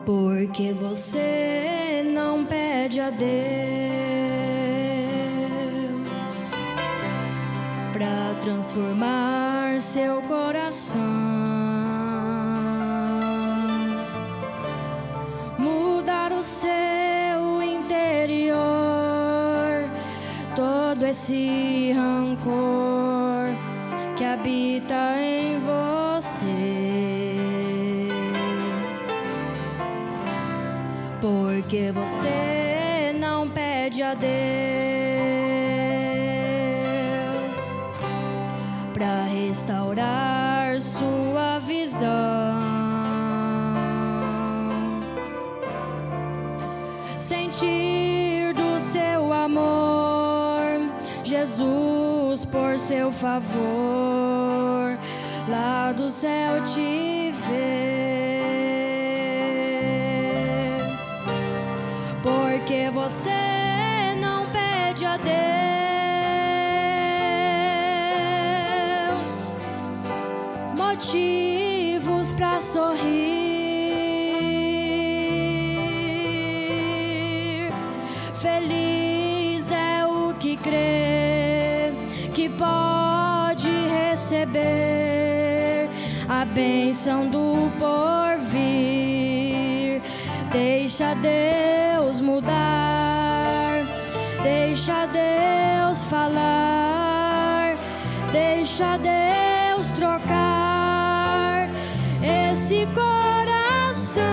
Porque você não pede a Deus pra transformar seu coração, mudar o seu interior, todo esse rancor que habita em você. Porque você não pede a Deus pra restaurar sua visão, sentir do seu amor, Jesus por seu favor, lá do céu te ver. Porque você não pede a Deus motivos pra sorrir. Feliz é o que crê que pode receber a bênção do porvir. Deixa Deus mudar, deixa Deus falar, deixa Deus trocar esse coração.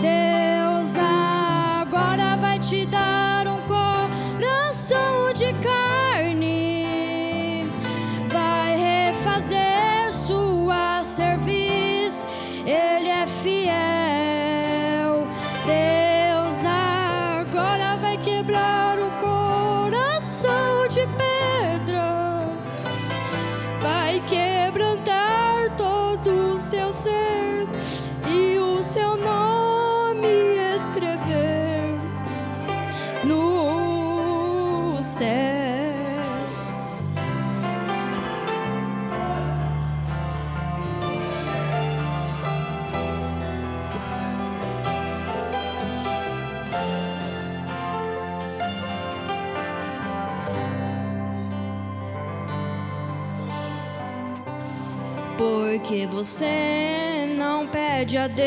Deus agora vai te dar um coração de carne, vai refazer sua cerviz, Ele é fiel. Deus agora vai quebrar o coração de pedra, vai quebrantar todo o seu ser e o seu nome escrever no céu. Porque você não pede a Deus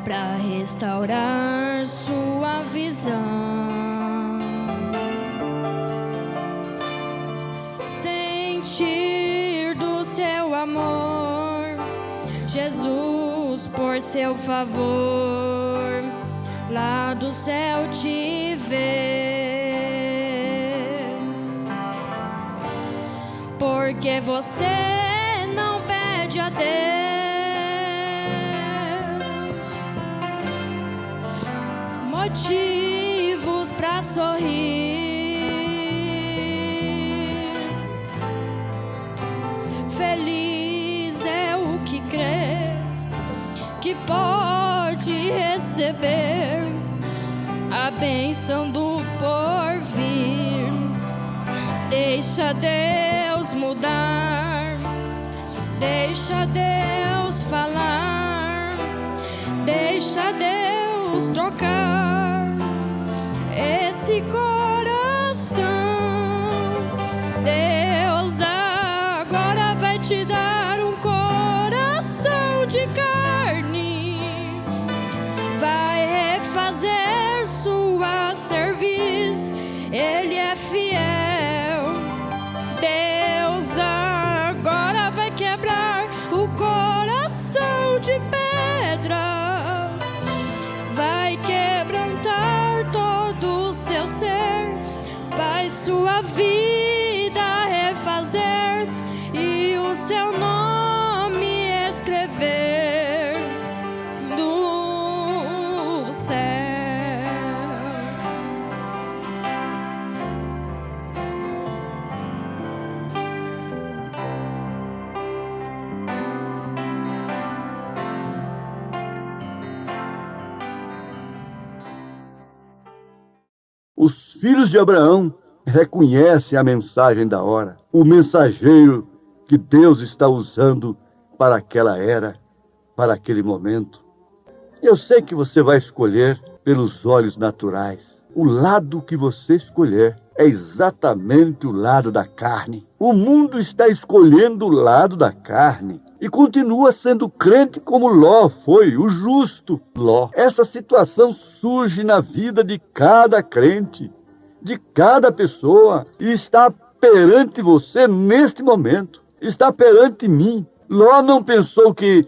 pra restaurar sua visão, sentir do seu amor, Jesus por seu favor, lá do céu te ver. Porque você não pede a Deus motivos pra sorrir. Feliz é o que crê que pode receber a bênção do porvir. Deixa Deus mudar, deixa Deus falar, deixa Deus trocar esse coração. Deus agora vai te dar um coração de carne, vai refazer sua cerviz, Ele é fiel. Deus agora vai quebrar o coração de pedra, vai quebrantar todo o seu ser, vai sua vida refazer e o seu nome escrever no céu. Os filhos de Abraão reconhecem a mensagem da hora, o mensageiro que Deus está usando para aquela era, para aquele momento. Eu sei que você vai escolher pelos olhos naturais. O lado que você escolher é exatamente o lado da carne. O mundo está escolhendo o lado da carne e continua sendo crente como Ló foi, o justo Ló. Essa situação surge na vida de cada crente, de cada pessoa, e está perante você neste momento, está perante mim. Ló não pensou que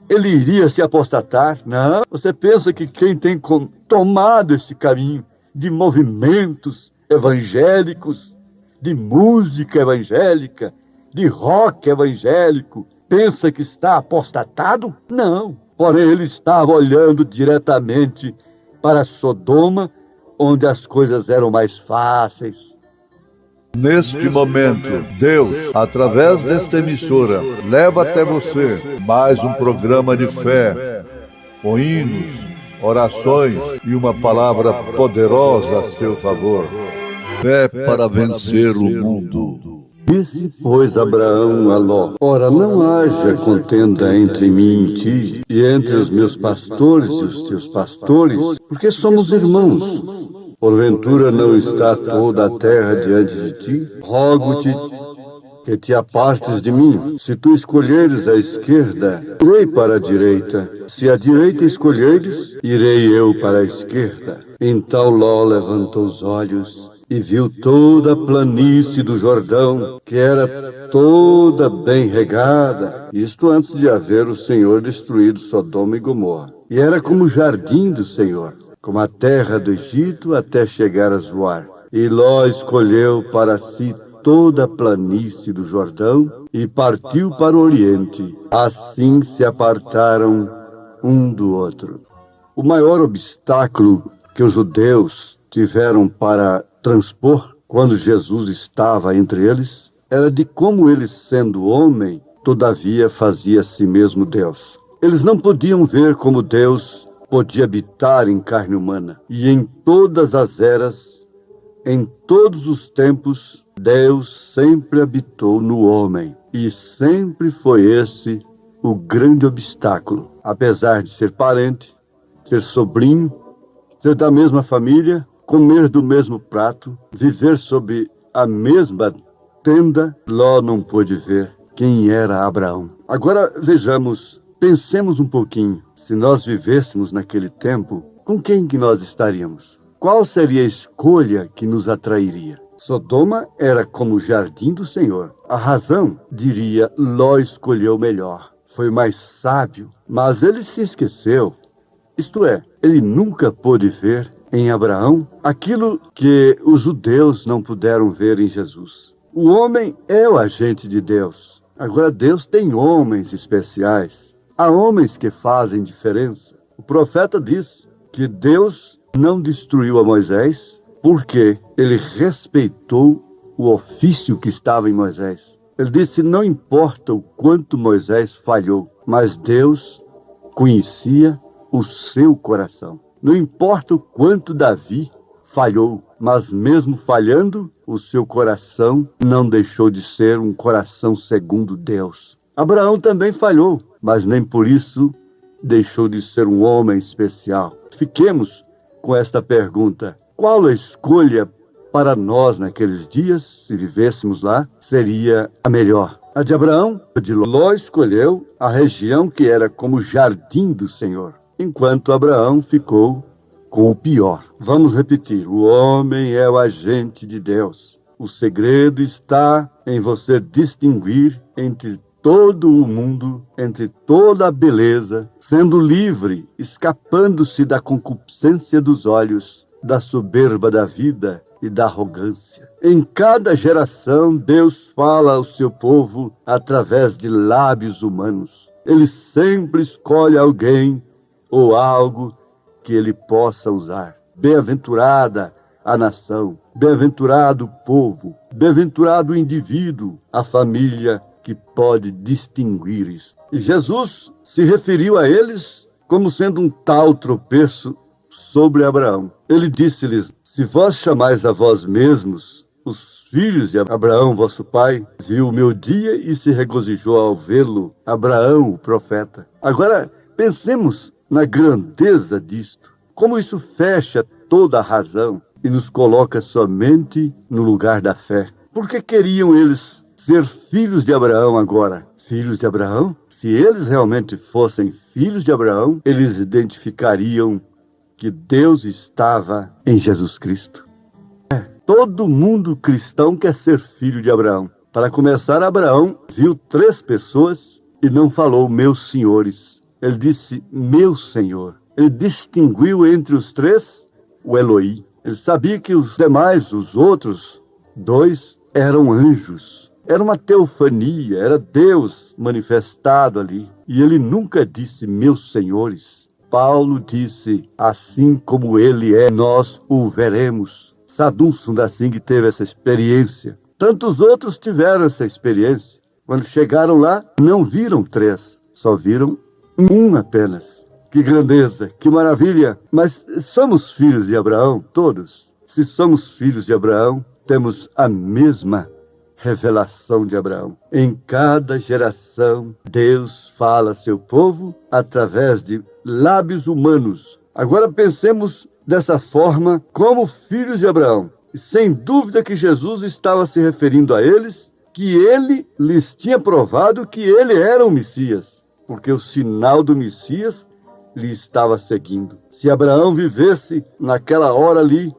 ele iria se apostatar, não. Você pensa que quem tem tomado esse caminho de movimentos evangélicos, de música evangélica, de rock evangélico, pensa que está apostatado? Não. Porém, ele estava olhando diretamente para Sodoma, onde as coisas eram mais fáceis. Neste momento, Deus, através desta emissora, leva até você mais um programa de fé, com hinos, orações e uma palavra poderosa a seu favor. Fé para vencer o mundo. Disse, pois, Abraão a Ló: ora, não haja contenda entre mim e ti, e entre os meus pastores e os teus pastores, porque somos irmãos. Porventura não está toda a terra diante de ti? Rogo-te que te apartes de mim. Se tu escolheres a esquerda, irei para a direita. Se a direita escolheres, irei eu para a esquerda. Então Ló levantou os olhos e viu toda a planície do Jordão, que era toda bem regada, isto antes de haver o Senhor destruído Sodoma e Gomorra. E era como o jardim do Senhor, como a terra do Egito até chegar a Zoar. E Ló escolheu para si toda a planície do Jordão e partiu para o oriente. Assim se apartaram um do outro. O maior obstáculo que os judeus tiveram para transpor quando Jesus estava entre eles era de como ele, sendo homem, todavia fazia a si mesmo Deus. Eles não podiam ver como Deus podia habitar em carne humana. E em todas as eras, em todos os tempos, Deus sempre habitou no homem. E sempre foi esse o grande obstáculo. Apesar de ser parente, ser sobrinho, ser da mesma família, comer do mesmo prato, viver sob a mesma tenda, Ló não pôde ver quem era Abraão. Agora vejamos, pensemos um pouquinho. Se nós vivêssemos naquele tempo, com quem que nós estaríamos? Qual seria a escolha que nos atrairia? Sodoma era como o jardim do Senhor. A razão, diria, Ló escolheu melhor. Foi mais sábio, mas ele se esqueceu. Isto é, ele nunca pôde ver em Abraão aquilo que os judeus não puderam ver em Jesus. O homem é o agente de Deus. Agora, Deus tem homens especiais. Há homens que fazem diferença. O profeta diz que Deus não destruiu a Moisés porque ele respeitou o ofício que estava em Moisés. Ele disse: não importa o quanto Moisés falhou, mas Deus conhecia o seu coração. Não importa o quanto Davi falhou, mas mesmo falhando, o seu coração não deixou de ser um coração segundo Deus. Abraão também falhou, mas nem por isso deixou de ser um homem especial. Fiquemos com esta pergunta: qual a escolha para nós naqueles dias, se vivêssemos lá, seria a melhor? A de Abraão? A de Ló escolheu a região que era como o jardim do Senhor, enquanto Abraão ficou com o pior. Vamos repetir: o homem é o agente de Deus. O segredo está em você distinguir entre todo o mundo, entre toda a beleza, sendo livre, escapando-se da concupiscência dos olhos, da soberba da vida e da arrogância. Em cada geração, Deus fala ao seu povo através de lábios humanos. Ele sempre escolhe alguém ou algo que ele possa usar. Bem-aventurada a nação, bem-aventurado o povo, bem-aventurado o indivíduo, a família que pode distinguir isso. E Jesus se referiu a eles como sendo um tal tropeço sobre Abraão. Ele disse-lhes: se vós chamais a vós mesmos os filhos de Abraão, vosso pai, viu o meu dia e se regozijou ao vê-lo, Abraão, o profeta. Agora, pensemos na grandeza disto, como isso fecha toda a razão e nos coloca somente no lugar da fé. Por que queriam eles ser filhos de Abraão agora? Filhos de Abraão? Se eles realmente fossem filhos de Abraão, eles identificariam que Deus estava em Jesus Cristo. Todo mundo cristão quer ser filho de Abraão. Para começar, Abraão viu 3 pessoas e não falou meus senhores. Ele disse meu Senhor. Ele distinguiu entre os 3 o Eloí. Ele sabia que os demais, os outros 2, eram anjos. Era uma teofania, era Deus manifestado ali. E ele nunca disse meus senhores. Paulo disse, assim como ele é, nós o veremos. Sadum Sundasing teve essa experiência. Tantos outros tiveram essa experiência. Quando chegaram lá, não viram 3, só viram 1 apenas. Que grandeza, que maravilha! Mas somos filhos de Abraão, todos. Se somos filhos de Abraão, temos a mesma revelação de Abraão. Em cada geração, Deus fala a seu povo através de lábios humanos. Agora pensemos dessa forma como filhos de Abraão. E sem dúvida que Jesus estava se referindo a eles, que ele lhes tinha provado que ele era o Messias, porque o sinal do Messias lhe estava seguindo. Se Abraão vivesse naquela hora ali,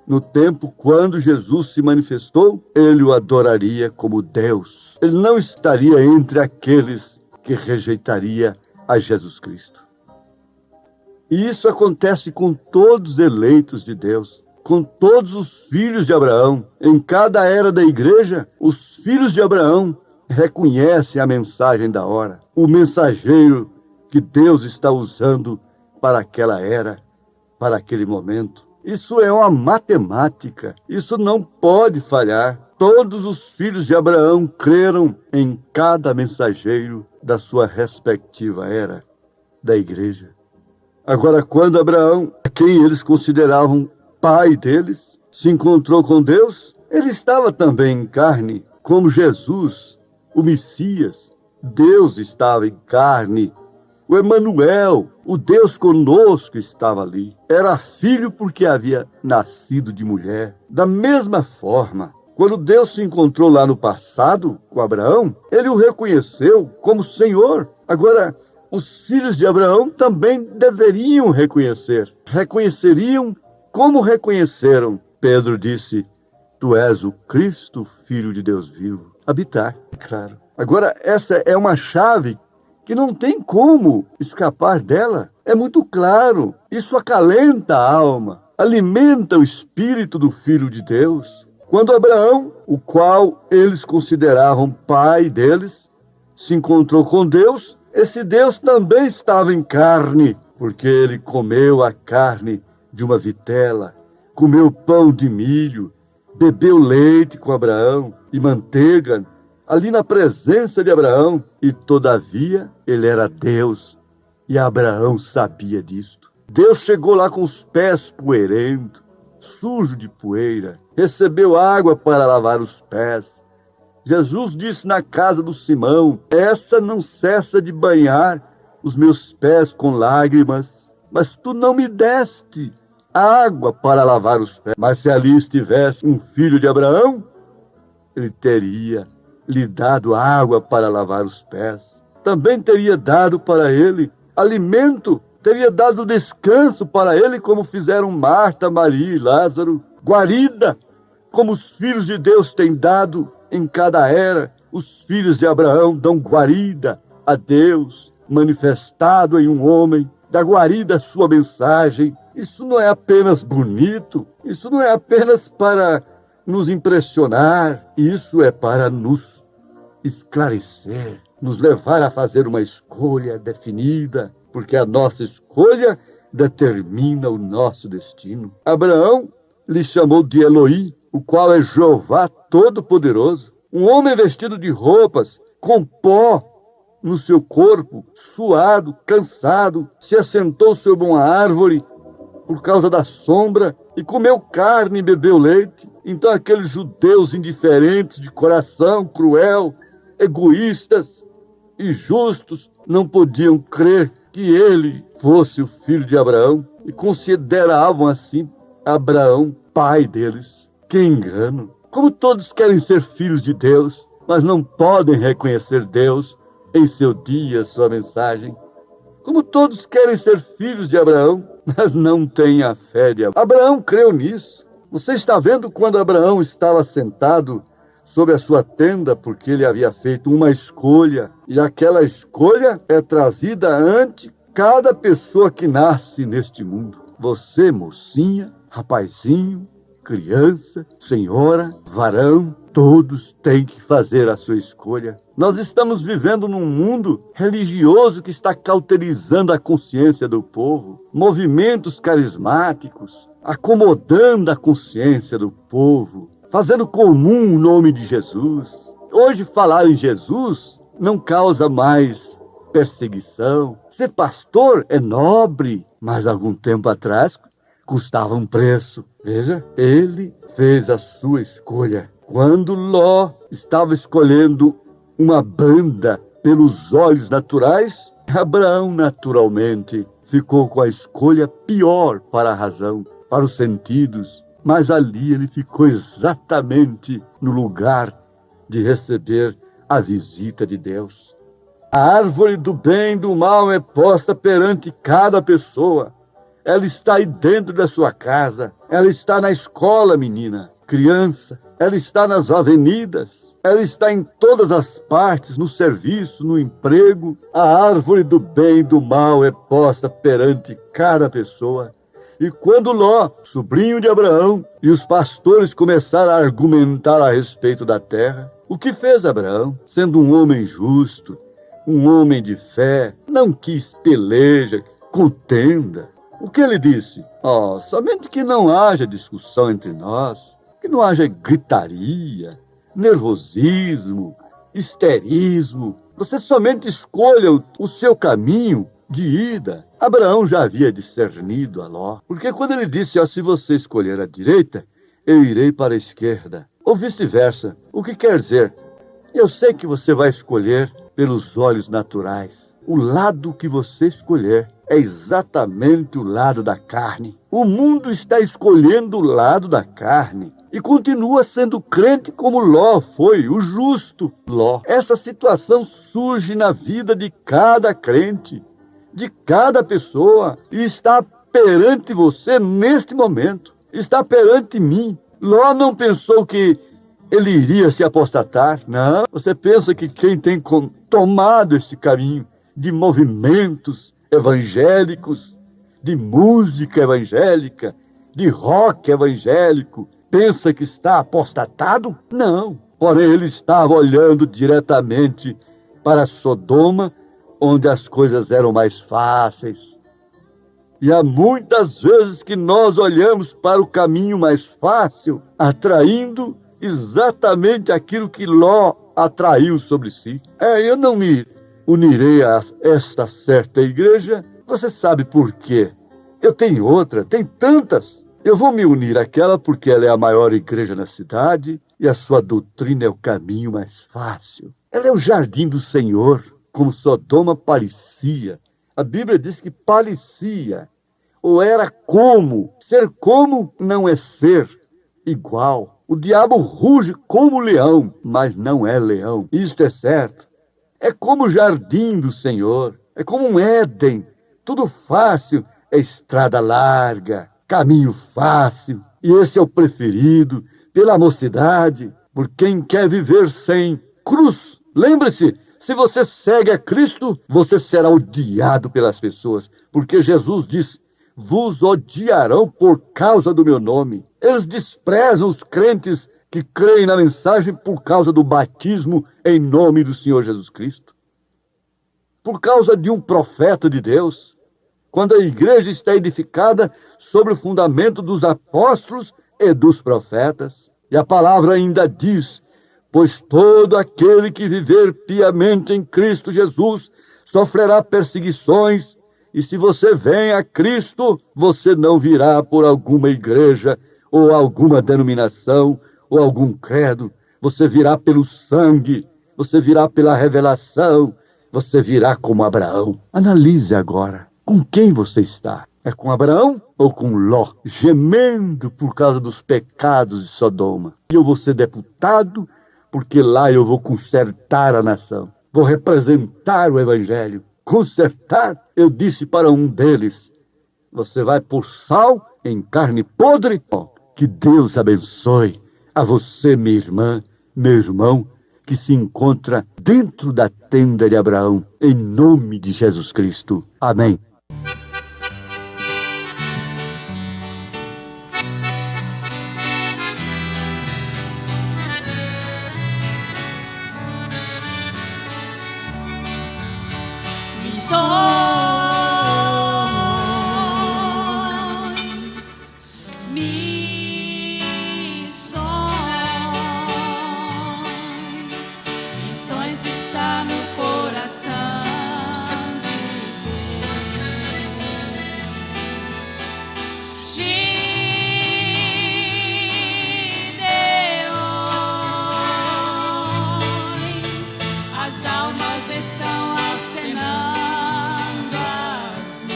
no tempo quando Jesus se manifestou, ele o adoraria como Deus. Ele não estaria entre aqueles que rejeitaria a Jesus Cristo. E isso acontece com todos os eleitos de Deus, com todos os filhos de Abraão. Em cada era da igreja, os filhos de Abraão reconhecem a mensagem da hora, o mensageiro que Deus está usando para aquela era, para aquele momento. Isso é uma matemática, isso não pode falhar. Todos os filhos de Abraão creram em cada mensageiro da sua respectiva era da igreja. Agora, quando Abraão, a quem eles consideravam pai deles, se encontrou com Deus, ele estava também em carne, como Jesus, o Messias. Deus estava em carne. O Emanuel, o Deus conosco, estava ali. Era filho porque havia nascido de mulher. Da mesma forma, quando Deus se encontrou lá no passado com Abraão, ele o reconheceu como Senhor. Agora, os filhos de Abraão também deveriam reconhecer. Reconheceriam como reconheceram. Pedro disse, tu és o Cristo, Filho de Deus vivo. Habitar, claro. Agora, essa é uma chave que não tem como escapar dela. É muito claro. Isso acalenta a alma, alimenta o espírito do Filho de Deus. Quando Abraão, o qual eles consideravam pai deles, se encontrou com Deus, esse Deus também estava em carne, porque ele comeu a carne de uma vitela, comeu pão de milho, bebeu leite com Abraão e manteiga, ali na presença de Abraão, e todavia ele era Deus, e Abraão sabia disto. Deus chegou lá com os pés poeirentos, sujo de poeira, recebeu água para lavar os pés. Jesus disse na casa do Simão, essa não cessa de banhar os meus pés com lágrimas, mas tu não me deste água para lavar os pés. Mas se ali estivesse um filho de Abraão, ele teria lhe dado água para lavar os pés. Também teria dado para ele alimento, teria dado descanso para ele, como fizeram Marta, Maria e Lázaro. Guarida, como os filhos de Deus têm dado em cada era. Os filhos de Abraão dão guarida a Deus, manifestado em um homem, dá guarida à sua mensagem. Isso não é apenas bonito, isso não é apenas para nos impressionar, isso é para nos esclarecer, nos levar a fazer uma escolha definida, porque a nossa escolha determina o nosso destino. Abraão lhe chamou de Eloí, o qual é Jeová Todo-Poderoso, um homem vestido de roupas, com pó no seu corpo, suado, cansado, se assentou sobre uma árvore por causa da sombra e comeu carne e bebeu leite. Então aqueles judeus indiferentes, de coração cruel, egoístas e justos, não podiam crer que ele fosse o filho de Abraão e consideravam assim Abraão pai deles. Que engano! Como todos querem ser filhos de Deus, mas não podem reconhecer Deus em seu dia, sua mensagem. Como todos querem ser filhos de Abraão, mas não têm a fé de Abraão. Abraão creu nisso. Você está vendo quando Abraão estava sentado sobre a sua tenda, porque ele havia feito uma escolha, e aquela escolha é trazida ante cada pessoa que nasce neste mundo. Você, mocinha, rapazinho, criança, senhora, varão, todos têm que fazer a sua escolha. Nós estamos vivendo num mundo religioso que está cauterizando a consciência do povo. Movimentos carismáticos, acomodando a consciência do povo, fazendo comum o nome de Jesus. Hoje falar em Jesus não causa mais perseguição. Ser pastor é nobre, mas algum tempo atrás custava um preço. Veja, ele fez a sua escolha. Quando Ló estava escolhendo uma banda pelos olhos naturais, Abraão naturalmente ficou com a escolha pior para a razão, para os sentidos. Mas ali ele ficou exatamente no lugar de receber a visita de Deus. A árvore do bem e do mal é posta perante cada pessoa. Ela está aí dentro da sua casa. Ela está na escola, menina, criança. Ela está nas avenidas. Ela está em todas as partes, no serviço, no emprego. A árvore do bem e do mal é posta perante cada pessoa. E quando Ló, sobrinho de Abraão, e os pastores começaram a argumentar a respeito da terra, o que fez Abraão? Sendo um homem justo, um homem de fé, não quis peleja, contenda. O que ele disse? Somente que não haja discussão entre nós, que não haja gritaria, nervosismo, histerismo. Você somente escolha o seu caminho de ida. Abraão já havia discernido a Ló, porque quando ele disse, se você escolher a direita, eu irei para a esquerda, ou vice-versa. O que quer dizer? Eu sei que você vai escolher pelos olhos naturais. O lado que você escolher é exatamente o lado da carne. O mundo está escolhendo o lado da carne e continua sendo crente como Ló foi, o justo Ló. Essa situação surge na vida de cada crente, de cada pessoa, e está perante você neste momento, está perante mim. Ló não pensou que ele iria se apostatar, não. Você pensa que quem tem tomado este caminho de movimentos evangélicos, de música evangélica, de rock evangélico, pensa que está apostatado? Não. Porém, ele estava olhando diretamente para Sodoma, onde as coisas eram mais fáceis. E há muitas vezes que nós olhamos para o caminho mais fácil, atraindo exatamente aquilo que Ló atraiu sobre si. Eu não me unirei a esta certa igreja. Você sabe por quê? Eu tenho outra, tem tantas. Eu vou me unir àquela porque ela é a maior igreja na cidade e a sua doutrina é o caminho mais fácil. Ela é o jardim do Senhor, como Sodoma parecia. A Bíblia diz que parecia, ou era como. Ser como não é ser igual. O diabo ruge como leão, mas não é leão. Isto é certo. É como o jardim do Senhor, é como um Éden. Tudo fácil, é estrada larga, caminho fácil. E esse é o preferido pela mocidade, por quem quer viver sem cruz. Lembre-se, se você segue a Cristo, você será odiado pelas pessoas, porque Jesus diz, vos odiarão por causa do meu nome. Eles desprezam os crentes que creem na mensagem por causa do batismo em nome do Senhor Jesus Cristo. Por causa de um profeta de Deus. Quando a igreja está edificada sobre o fundamento dos apóstolos e dos profetas. E a palavra ainda diz, pois todo aquele que viver piamente em Cristo Jesus sofrerá perseguições, e se você vem a Cristo, você não virá por alguma igreja ou alguma denominação, ou algum credo. Você virá pelo sangue, você virá pela revelação, você virá como Abraão. Analise agora, com quem você está? É com Abraão ou com Ló, gemendo por causa dos pecados de Sodoma? E eu vou ser deputado, porque lá eu vou consertar a nação. Vou representar o Evangelho. Consertar, eu disse para um deles, você vai pôr sal em carne podre? Oh, que Deus abençoe a você, minha irmã, meu irmão, que se encontra dentro da tenda de Abraão, em nome de Jesus Cristo. Amém. Missões está no coração de Deus. Gideões, as almas estão acenando assim.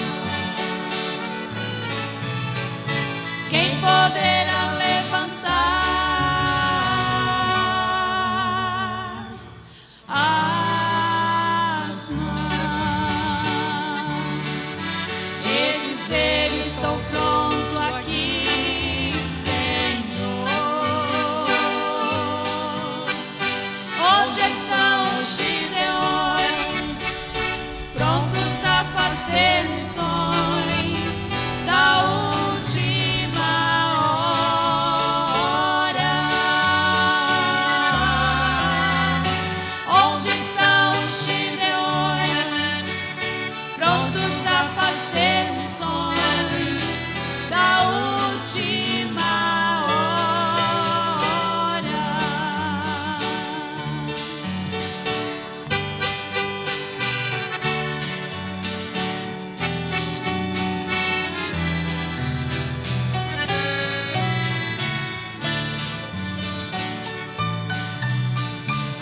Quem poderá levantar as mãos e dizer: estou pronto aqui, Senhor? Onde estão os gideões, prontos a fazer missões da última hora? Onde estão os gideões, prontos a fazer missões da última hora?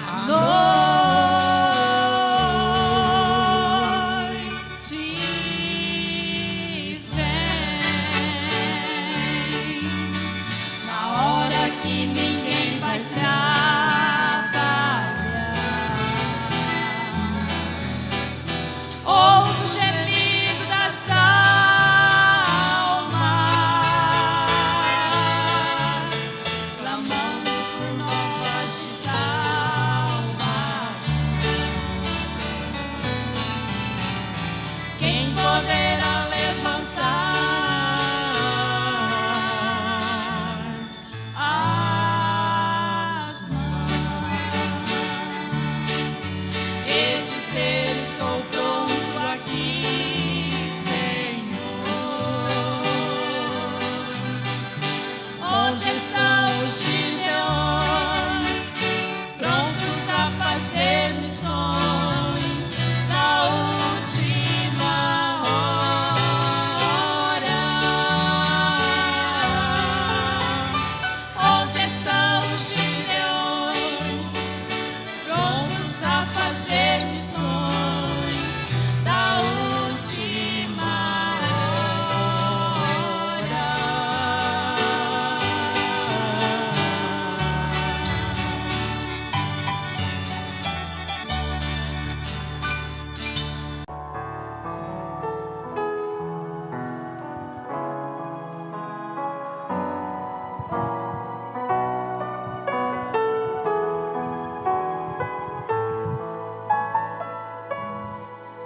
A noite vem, na hora que ninguém vai trabalhar. Ouço o gemido das almas, clamando por nós de salvação. Quem poderá levantar as mãos e dizer: estou pronto aqui, Senhor? Onde estão os gideões, prontos a fazer missões da última hora? Onde estão os gideões, prontos a fazer missões da última hora?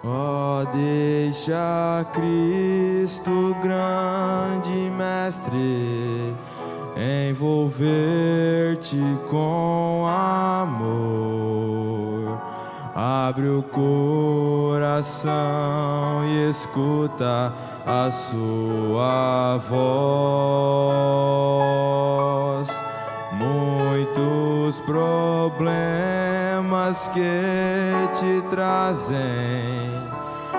Ó, deixa Cristo, grande mestre, envolver-te com amor. Abre o coração e escuta a sua voz. Muitos problemas que te trazem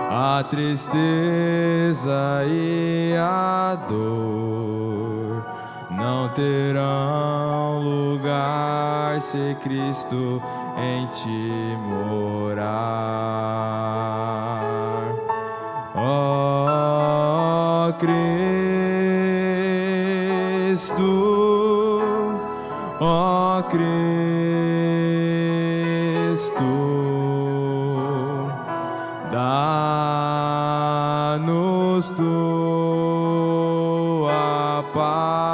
a tristeza e a dor não terão lugar se Cristo em ti morar. Ó Cristo, ó Cristo, dá-nos tua paz,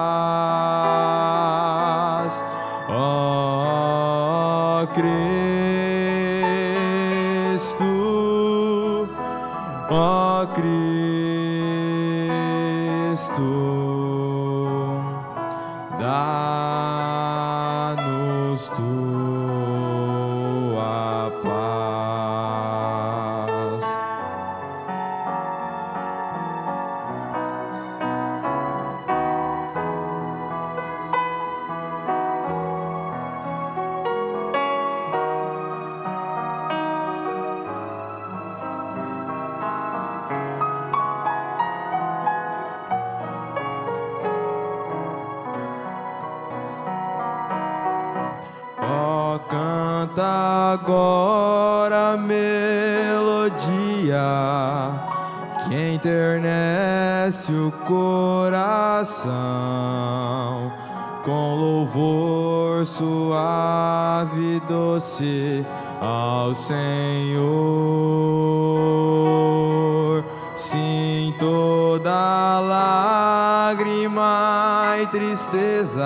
ó Cristo, ó Cristo, dá-nos tua paz. Ó, canta agora a melodia que enternece o coração, com louvor suave e doce ao Senhor. Sim, toda lágrima e tristeza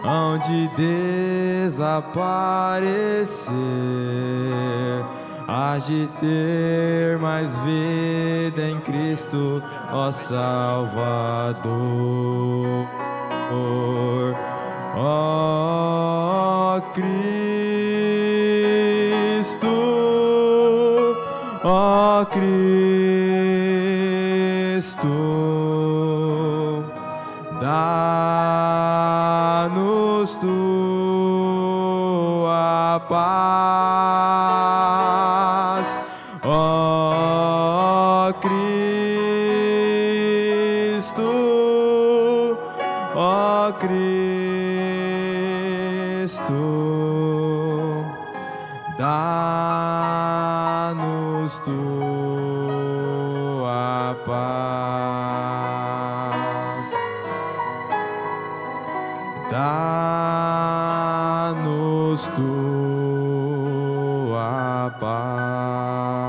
hão de desaparecer, hás de ter mais vida em Cristo, ó Salvador. Ó Cristo, ó Cristo, dá-nos tua paz, ó Cristo, ó Cristo, dá-nos tua paz, dá-nos tua paz.